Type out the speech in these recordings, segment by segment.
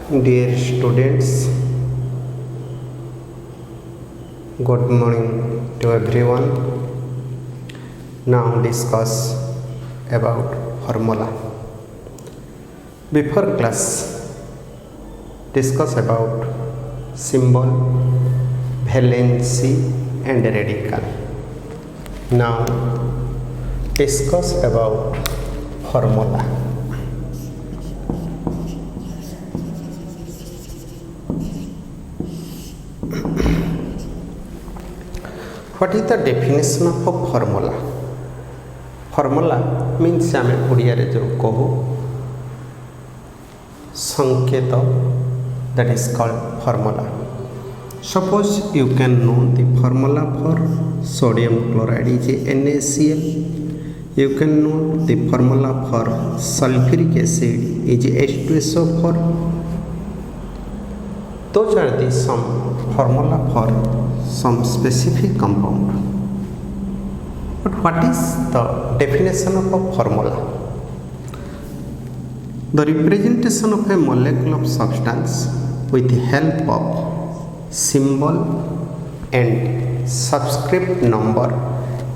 Dear students, good morning to everyone. Now discuss about formula. Before class, discuss about symbol, valency and radical. Now discuss about formula. What is the definition of a formula? Formula means आमे ओडिया रे जो कहू संकेत, that is called formula. Suppose you can know the formula for sodium chloride is NaCl. You can know the formula for sulfuric acid is H2SO4. Those are the some formula for some specific compound. But what is the definition of a formula? The representation of a molecule of substance with the help of symbol and subscript number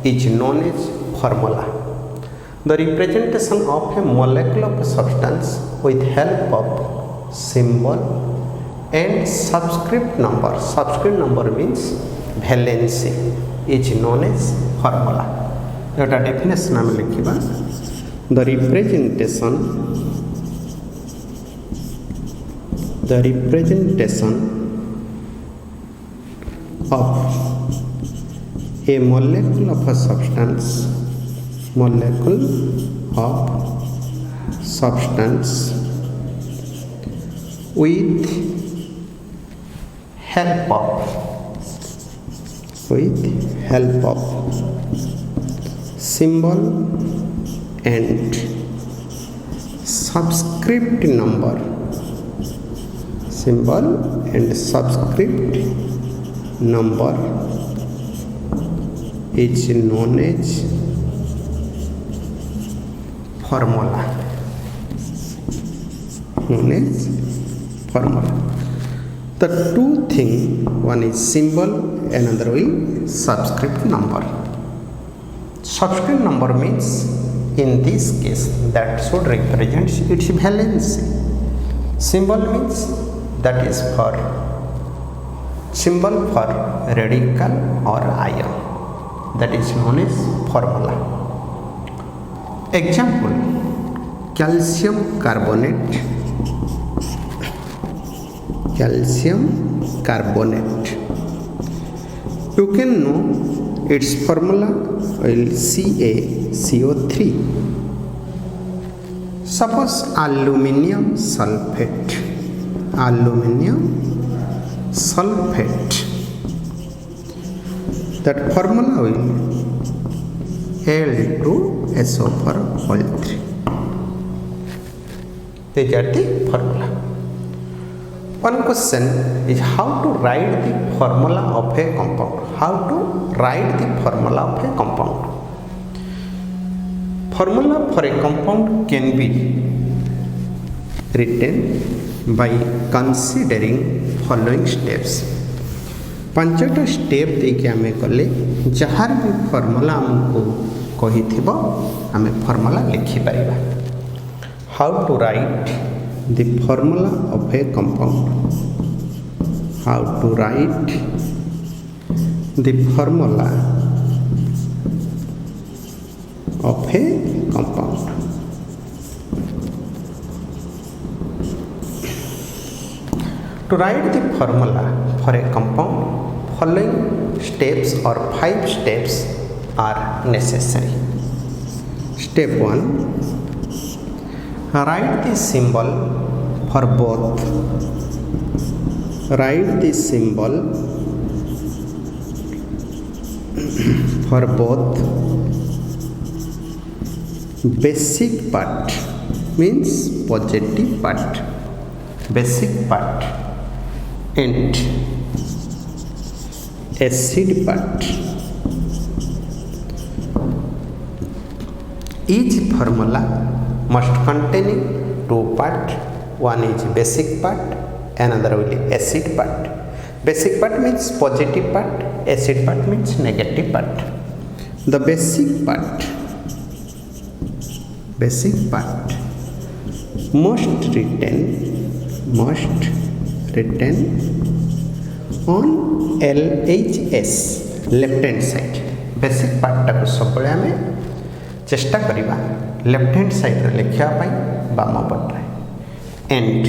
is known as formula. The representation of a molecule of a substance with help of symbol and subscript number means valency is known as formula. That definition आम लिखिबा the representation of a molecule of a substance with help of symbol and subscript number is known as formula. The two things, one is symbol, another is subscript number. Subscript number means in this case that should represent its valency. Symbol means that is for symbol for radical or ion, that is known as formula. Example: calcium carbonate. You can know its formula will CaCO3. Suppose aluminium sulfate, that formula will Al2SO4 These are the formula. One question is how to write the formula of a compound. Formula for a compound can be written by considering following steps. पांचटा step देके आमे कले जहार भी formula हमको कही थिबो आमे फॉर्मूला लिखि परिबा. How to write the formula of a compound? To write the formula for a compound, following steps or 5 steps are necessary. Step 1. Write the symbol for both. Basic part means positive part. And acid part. Each formula must contain two parts. One is basic part, another will be acid part. Basic part means positive part, acid part means negative part. The basic part must written on LHS left hand side. Basic part टाको सब आम चेष्टा करिबा left hand side रे लिखिया पाई balm पट रे. And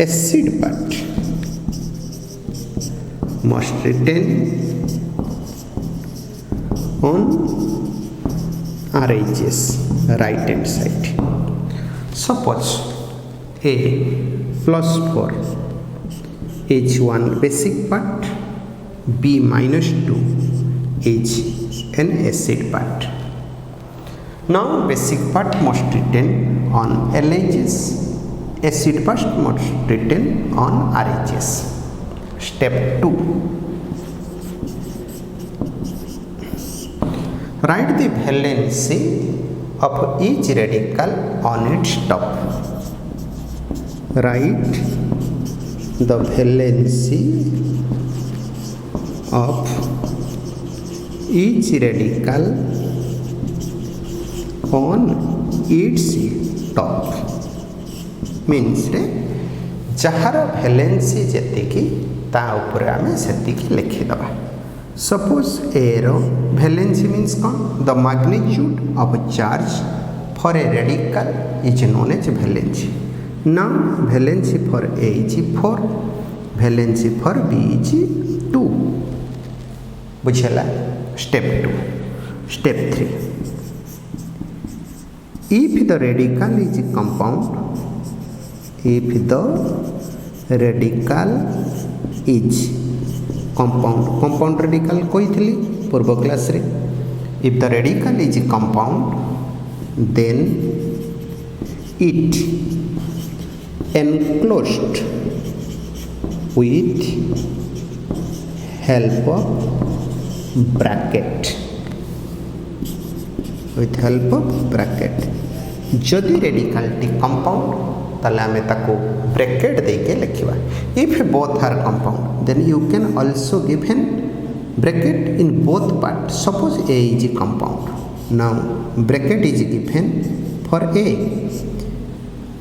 acid part must written on RHS right hand side. Suppose A +4 is one basic part, B -2 is an acid part. Now basic part must written on LHS, acid part must written on RHS. Step 2. Write the valency of each radical on its top. Write the valency of each radical on its top. Means jar valency जेतिकी ता ऊपर आमे सेतिकी लिखिदबा. Suppose A row valency means कौन? The magnitude of charge for a radical is known as valency. Now valency for A is 4, valency for B is 2. बुझेला? Step 2. Step 3. If the radical is compound, if the radical is compound radical कोई थी पूर्व class रे. If the radical is compound, then it enclosed with help of bracket. जदि radical T compound ताले आमे ताको bracket देके लिखिबा. If both are compound, then you can also give an bracket in both parts. Suppose A is compound. Now bracket is given for A.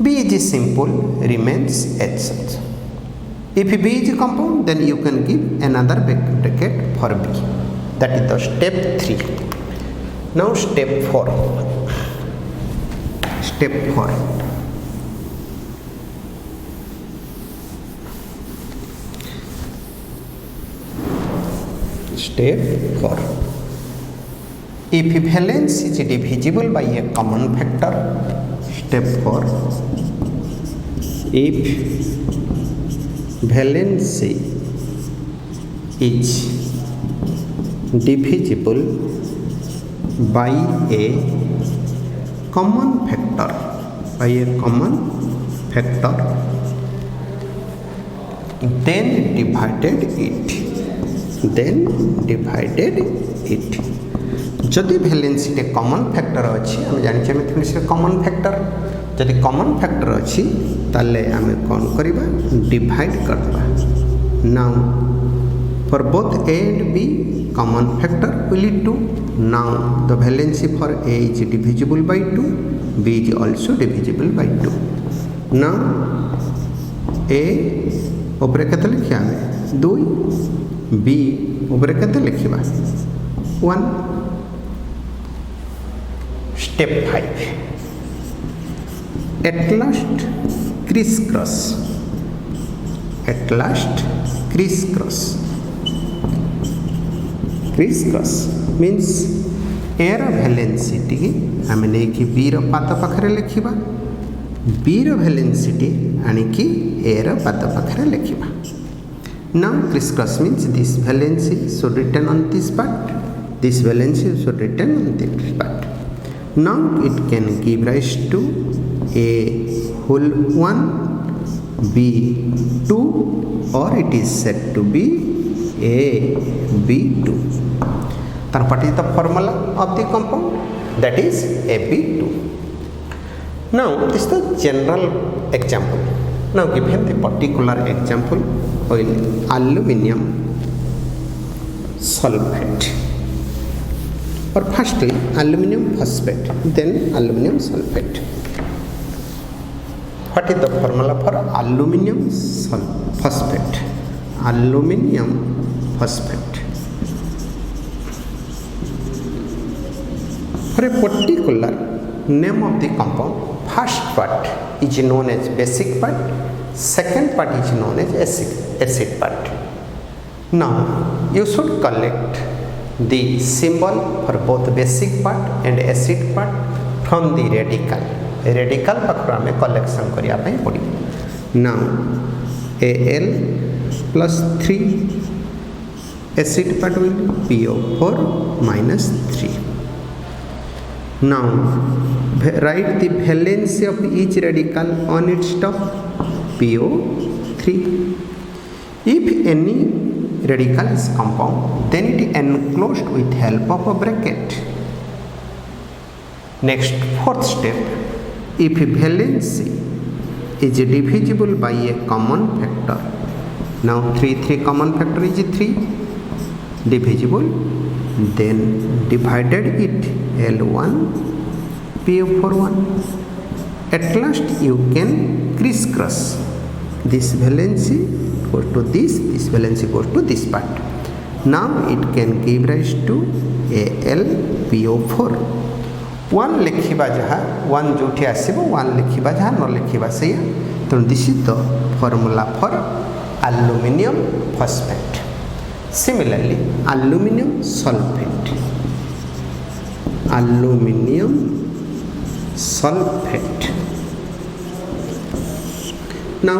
B is simple, remains as such. If B is compound, then you can give another bracket for B. That is the step 3. Now step 4. Step 4. Step 4. If valence is divisible by a common factor. Step 4. If valency is divisible by a common factor, then divided it. जदि valency टे common factor अच्छी आम जानिछे mathematics रे common factor. जदि common factor अच्छी ताले आमे कौन करिबा डिवाइड करबा. Now for both A and B common factor will be 2. Now the valency for A is divisible by 2, B is also divisible by 2. Now A ऊपर केते लिखिया आमे 2, B ऊपर केते लिखिबा 1. Step 5. At last crisscross. Crisscross means A ର valency T आमे नै कि B ର पात पाखरे लिखिबा. B ର valency टी आनी कि A ର पात पाखरे लिखिबा. Now crisscross means this valency should written on this part, this valency should written on this part. Now it can give rise to A whole 1, B 2, or it is said to be A B2. What is the formula of the compound? That is AB2. Now this is the general example. Now given the particular example, oil aluminum sulfate, or firstly aluminum phosphate, then aluminum sulfate. What is the formula for aluminum phosphate? Aluminum phosphate. For a particular name of the compound, first part is known as basic part, second part is known as acid part. Now you should collect the symbol for both basic part and acid part from the radical. Radical पाखर आमे collection करिया पई पड़ी. Now Al plus 3 acid part will be PO4 minus 3. Now write the valency of each radical on its top, PO3. If any radical is compound, then it is enclosed with help of a bracket. Next, fourth step, if valency is divisible by a common factor, now 3 common factor is 3, divisible, then divided it L1 PO41. At last you can crisscross. This valency goes to this valency goes to this part. Now it can give rise to AlPO4. 1 लिखिबा जहा 1 जोठी आसीबो 1 लिखिबा जहा न लिखिबा सेया. तो this is the formula for aluminum phosphate. Similarly, aluminum sulfate. Aluminum sulfate. Now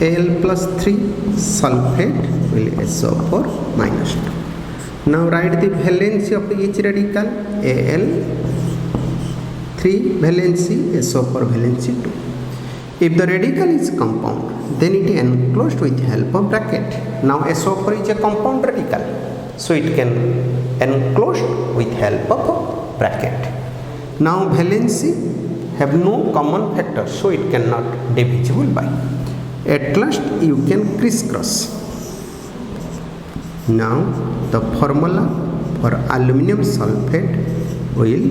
Al plus 3 sulfate will SO4 minus 2. Now write the valency of each radical. Al 3 valency, SO4 valency 2. If the radical is compound, then it is enclosed with help of bracket. Now SO4 is a compound radical, so it can enclosed with help of bracket. Now valency have no common factor, so it cannot divisible by. At last you can crisscross. Now the formula for aluminum sulfate will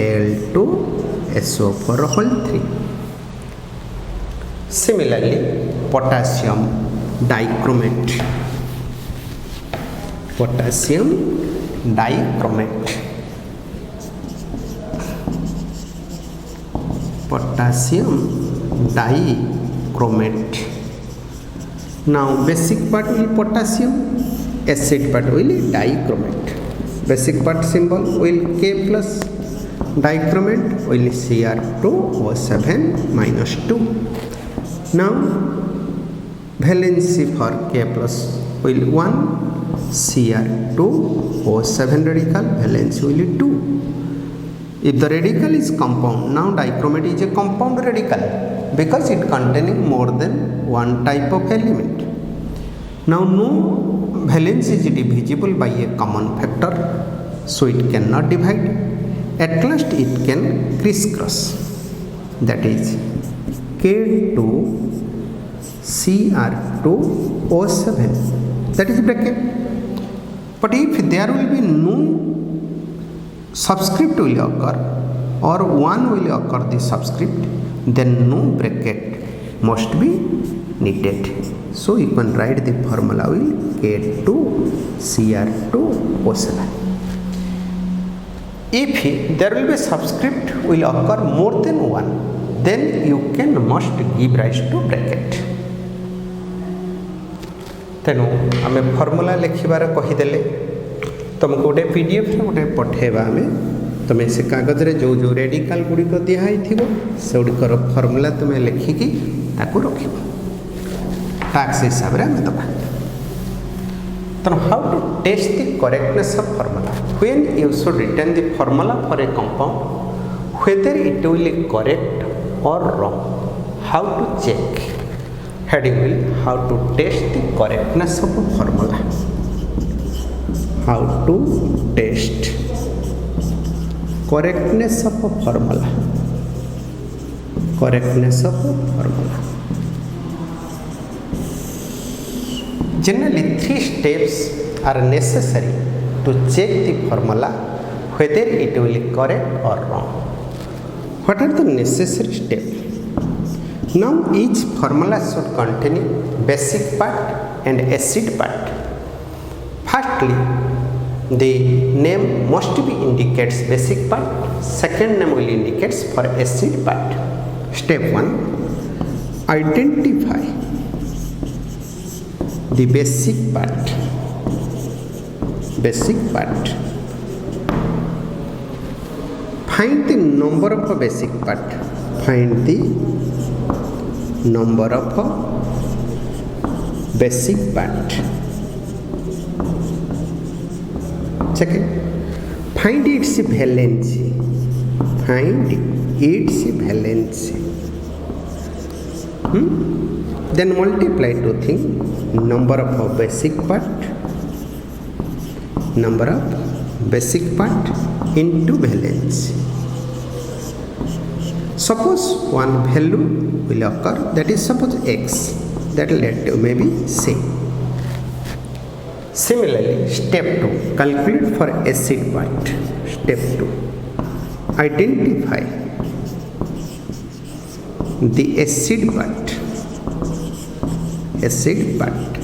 Al2SO4 whole 3. Similarly, potassium dichromate. Potassium dichromate. Potassium dichromate. Now basic part will potassium, acid part will dichromate. Basic part symbol will K plus, dichromate will Cr2O7 minus 2. Now valency for K plus will 1, Cr2O7 radical, valency will 2. If the radical is compound, now dichromate is a compound radical because it containing more than one type of element. Now no valency is divisible by a common factor, so it cannot divide. At last it can crisscross, that is K2 Cr2O7, that is bracket. But if there will be no subscript will occur or 1 will occur the subscript, then no bracket must be needed. So you can write the formula will K2 Cr2O7. If there will be subscript will occur more than 1, then you can must give rise to bracket. तेणु आम formula लिखार कहीदे तुमको गोटे PDF गोटे पठेबा आम तुम्हें से कागज रे जो जो रेडिकल गुड़िक दिखाई से गुड़िकर फर्मूला तुम्हें लिखिकी रख टास्क हिसाब से आम दबा. Then how to test the correctness of formula? When you should return the formula for a compound, whether it will be correct or wrong, how to check? Heading will how to test the correctness of a formula. How to test correctness of a formula. correctness of the formula. Generally, 3 steps are necessary to check the formula whether it will be correct or wrong. What are the necessary steps? Now, each formula should contain basic part and acid part. Firstly, the name must be indicates basic part. Second name will indicates for acid part. Step 1, identify the basic part. Basic part. Find the number of a basic part. Find the number of a basic part. Second, find its valency. Find its valency. Then multiply two things, number of a basic part, number of basic part into valency. Suppose one value will occur, that is suppose x, that let maybe say. Similarly, step 2, calculate for acid part. Step 2, identify the acid part. Acid part.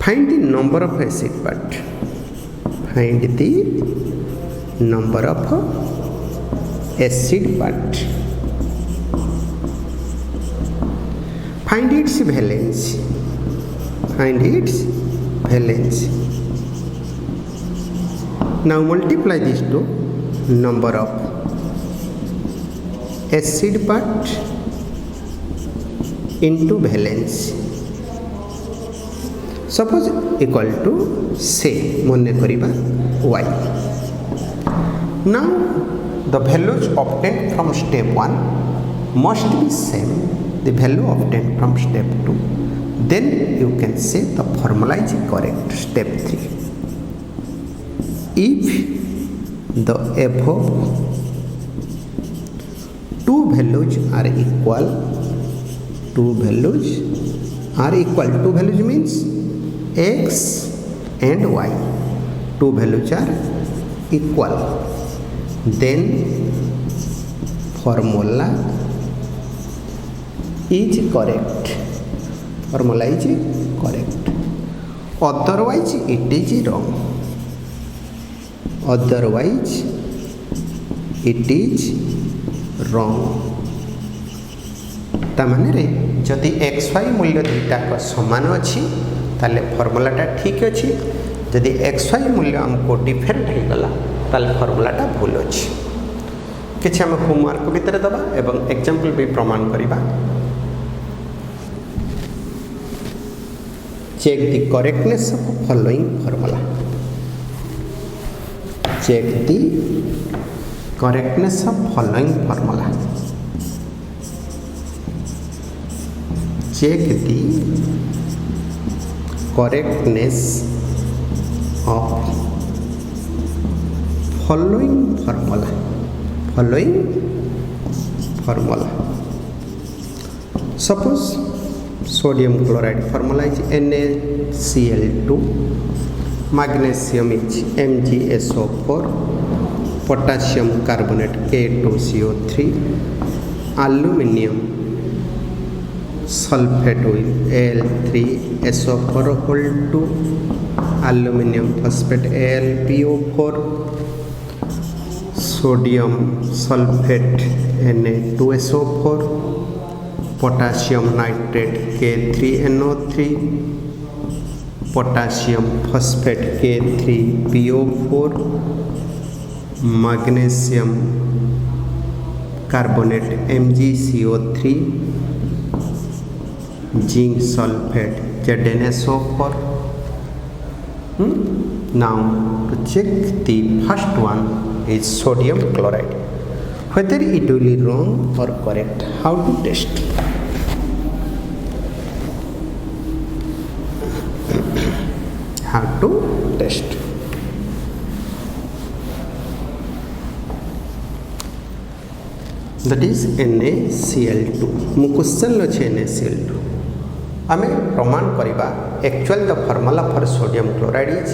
Find the number of acid part. Find the number of acid part. Find its valency. Find its valency. Now multiply these two, number of acid part into valency. Suppose equal to say mone kariba y. Now the values obtained from step 1 must be same the value obtained from step 2. Then you can say the formula is correct. Step 3, if the above two values are equal, two values means x and y, two values are equal, then formula is correct. Formula is correct. Otherwise it is wrong. Otherwise it is wrong. तामाने जदि x Y मूल्य दुईटाक समान अच्छी ताले फर्मुलाटा ठीक अच्छी, जदि x Y मूल्य आमको डिफरेंट हो गला ताले फर्मुलाटा भूल अच्छी. किछि हम होमवर्क भितर दबा एवं एग्जांपल भी प्रमाण करिबा. Check the correctness of following formula. Check the correctness of following formula. Check the correctness of following formula. Following formula. Suppose sodium chloride formula is NaCl2, magnesium is MgSO4, potassium carbonate K2CO3, aluminium sulfate with Al3SO4 2, aluminium phosphate AlPO4, sodium sulfate Na2SO4, potassium nitrate K3NO3, potassium phosphate K3PO4, magnesium carbonate MgCO3, zinc sulfate ZnSO4. Now to check the first one is sodium chloride, whether it will be wrong or correct. How to test? How to test? that is NaCl2 मु question अच्छे NaCl2 आम प्रमाण करवा actual the formula for sodium chloride is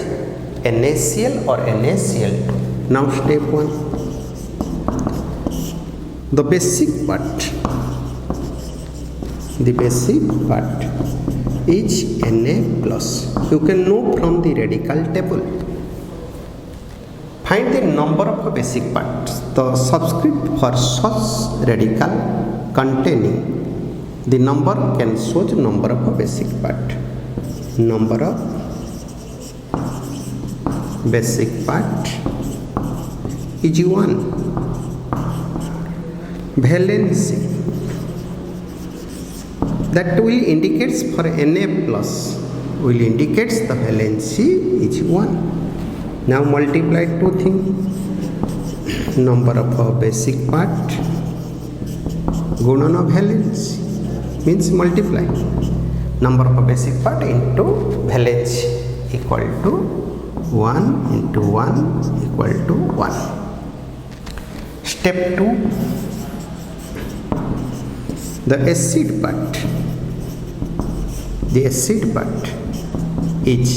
NaCl or NaCl2. Now step 1, the basic part is Na plus. You can know from the radical table. Find the number of basic parts. The subscript for such radical containing the number can show the number of basic part. Number of basic part is 1. Valency that will indicates for Na plus will indicates the valency is 1. Now multiply two things. Number of basic part गुणन valency means multiply number of basic part into valency equal to 1 into 1 equal to 1. Step 2, the acid part is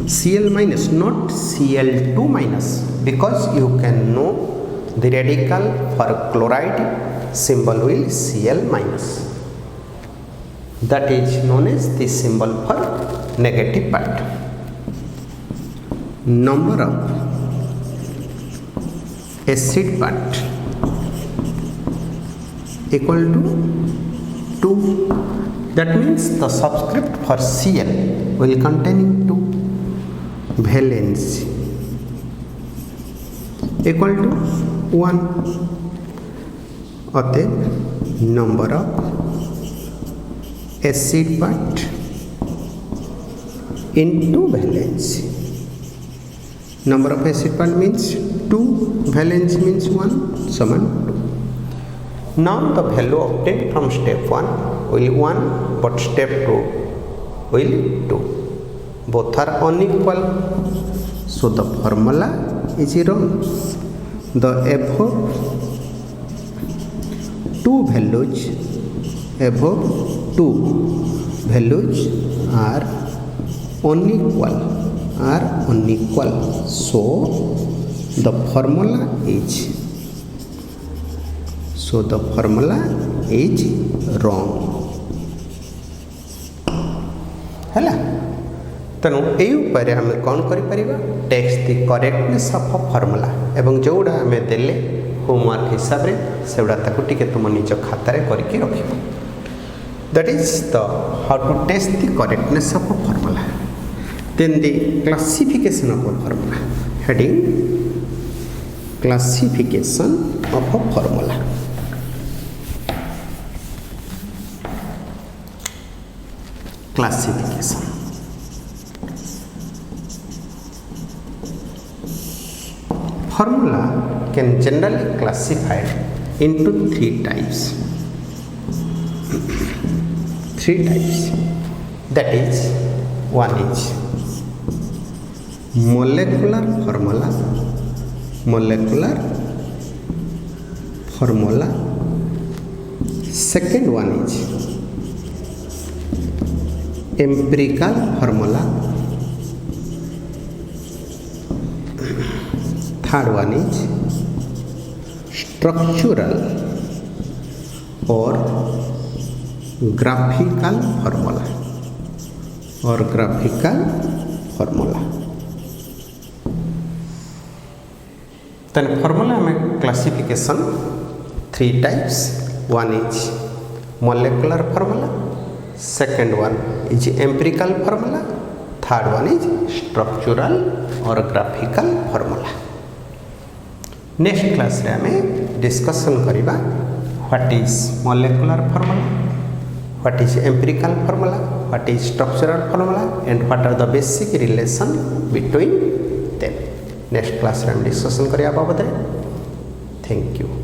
Cl minus, not Cl2 minus, because you can know the radical for chloride symbol will Cl minus. That is known as the symbol for negative part. Number of acid part equal to 2. That means the subscript for Cl will containing 2. Valency equal to 1. अतः number of acid part into valency. Number of acid part means 2, valency means 1, समान 2. Now the value obtained from step 1 will 1, but step 2 will 2. Both are unequal, so the formula is wrong. The above two values are unequal, so the formula is wrong. है तेणु ये आम कौन कर text the correctness of formula एवं जोड़ा आम देले होमवर्क हिसाब से सेगुड़ा टे तुम निज खातार करके रख. That is the how to test the correctness of formula. Then the classification of formula. Heading classification of formula. Classification. Formula can generally classified into 3 types. That is, one is molecular formula. Second one is empirical formula. Third one is structural or graphical formula. Then formula में classification 3 types. One is molecular formula. Second one is empirical formula. Third one is structural or graphical formula. Next class रे हमें discussion करिबा what is molecular formula, what is empirical formula, what is structural formula, and what are the basic relation between them. Next class रे हम discussion करिया बाबत. Thank you.